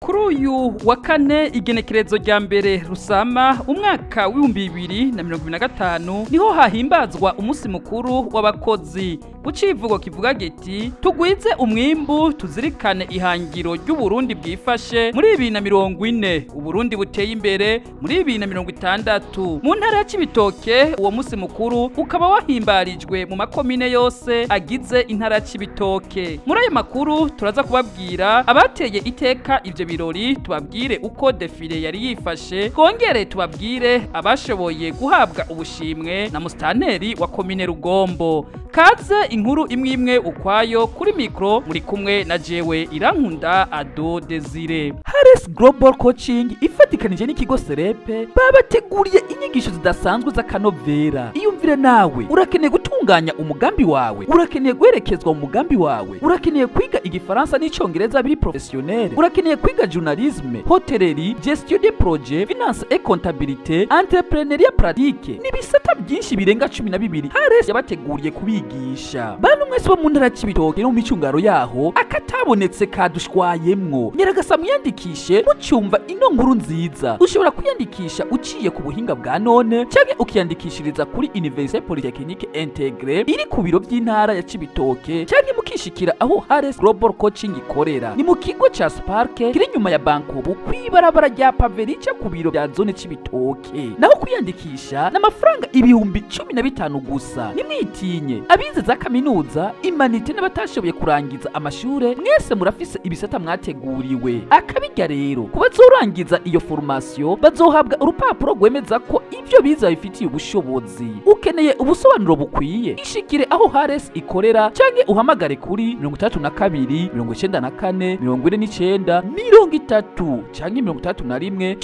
Kuruyu wakane igenekerezo rya mbere rusama umwaka w'ibihumbi 2025 niho hahimbazwa umusi mukuru wabakozi. Ucivugo kivuga giti tugwize umwimbu tuzirikane ihangiro ry'Uburundi bwifashe muri 2040 Uburundi buteye imbere muri 2060. Mu ntara ya Cibitoke uwo musi mukuru ukaba wahimbarijwe mu makomine yose agize intara ya Cibitoke. Muri ayo makuru turaza kubabwira abateye iteka ivyo birori, tubabwire uko defile yari yifashe, twongere tubabwire abashoboye guhabwa ubushimwe na mustanteri wa komine Rugombo. Kaze inkuru imwe ukwayo kuri mikro muri kumwe na jewe Irankunda Ado Desire. Harris Global Coaching ifatikanije n'ikigo Serepe babateguriye inyigisho zidasanzwe z'akanovera. Iyumvire nawe urakeneye gutunganya umugambi wawe, urakeneye guherekezwa mu mugambi wawe, urakeneye kwiga igifaransa n'icongereza biri professionnel, urakeneye kwiga journalisme, hotellerie, gestion des projets, finance et comptabilité, entrepreneuriat pratique n'ibisata byinshi birenga 12 Harris yabateguriye kubigisha. Bantu mwese bo mu ntara Cibitoke no mu micungaro yaho akatabonetse kadushwayemwo, nyeragasa mwiyandikishe mucyumva ino nkuru nziza. Ushobora kwiyandikisha uciye ku buhinga bwa none cyangwa ukiyandikishiriza kuri Université Polytechnique Intégrée iri ku biro by'intara ya Cibitoke, cyangwa mukishikira aho Harris Global Coaching ikorera. Ni mu kigo ca Spark kiri nyuma ya Bankobu kwibarabara rya Paverica ku biro bya zone Cibitoke. Naho kwiyandikisha n'amafaranga ibihumbi 15 gusa. Nimwitinye abize za kaminuza, imanite n'abatashoboye kurangiza amashure, mwese murafise ibisata mwateguriwe. Akabijya rero kubazorangiza iyo formation bazohabwa urupapuro gwemeza ko ivyo biza bifitiye ubushobozi. Ukeneye ubusobanuro bukwiye, ishikire aho Harris ikorera canke uhamagare kuri 32 94 49 30 canke 31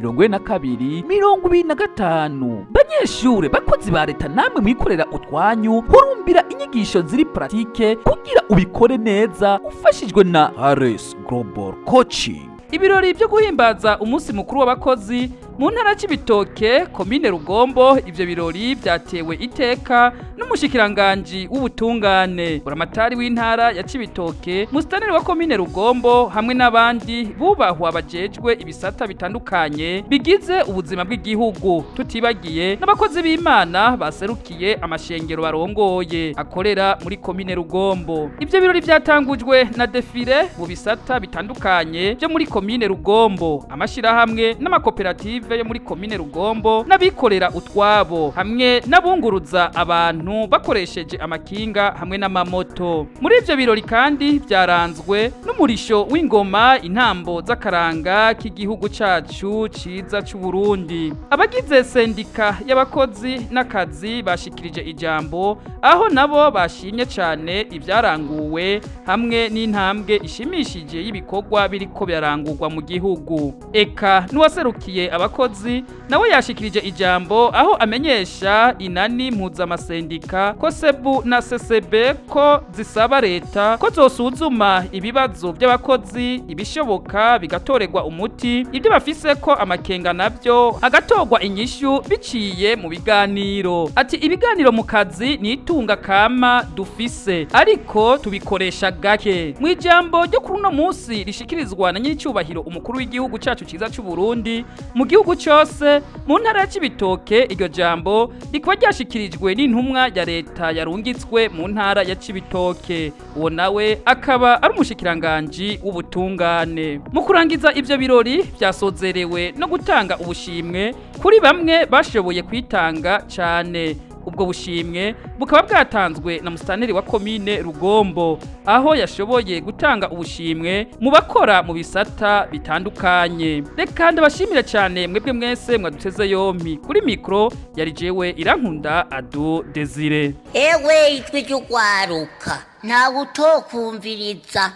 12 42 25. Banyeshure bakozi ba leta namwe mwikorera utwanyu, hurumbira inyigisho ziri pratique kugira ubikore neza ufashijwe na Harris Global Coaching. Ibirori byo guhimbaza umusi mukuru w'abakozi mu ntara Cibitoke komine Rugombo, ivyo birori byatewe iteka n'umushikiranganje w'ubutungane, buramatari w'intara ya Cibitoke, mustanteri wa komine Rugombo hamwe n'abandi bubahwa bajejwe ibisata bitandukanye bigize ubuzima bw'igihugu, tutibagiye n'abakozi b'Imana baserukiye amashengero barongoye akorera muri komine Rugombo. Ivyo birori byatangujwe na defile mu bisata bitandukanye byo muri komine Rugombo, amashirahamwe n'amakoperative yo muri komine Rugombo n'abikorera utwabo hamwe n'abunguruza abantu bakoresheje amakinga hamwe n'amamoto. Muri ivyo birori kandi byaranzwe n'umurisho w'ingoma, intambo z'akaranga k'igihugu cacu ciza c'u Burundi. Abagize sendika y'abakozi nakazi bashikirije ijambo, aho nabo bashimye cyane ivyaranguwe hamwe n'intambwe ishimishije y'ibikorwa biriko byarangurwa mu gihugu. Eka nuwaserukiye abakozi nawe yashikirije ijambo, aho amenyesha inani mpuzamasendika ko sebu na CCB ko zisaba leta ko zosuzuma ibibazo by'abakozi, ibishoboka bigatorerwa umuti, ibyo bafise ko amakenga navyo hagatorwa inyishu biciye mu biganiro. Ati ibiganiro mu kazi ni itunga kama dufise, ariko tubikoresha gake. Mu ijambo ryo kuri uno munsi rishikirizwa na nyir'icyubahiro umukuru w'igihugu cacu ciza c'u Burundi mu gihugu cyose, mu ntara ya Cibitoke iryo jambo rikaba ryashikirijwe n'intumwa ya leta yarungitswe mu ntara ya Cibitoke, uwo nawe akaba ari umushikiranganje w'ubutungane. Mu kurangiza ivyo birori byasozerewe no gutanga ubushimwe kuri bamwe bashoboye kwitanga cyane. Ubwo bushimwe bukaba bwatanzwe na mustanteri wa komine Rugombo, aho yashoboye gutanga ubushimwe mu bakora mu bisata bitandukanye. Reka ndabashimira cyane mwebwe mwese mwaduteze yompi. Kuri mikro yari jewe Irankunda Ado Desire. Ewe itwe ry'urwaruka ntawe utokumviriza.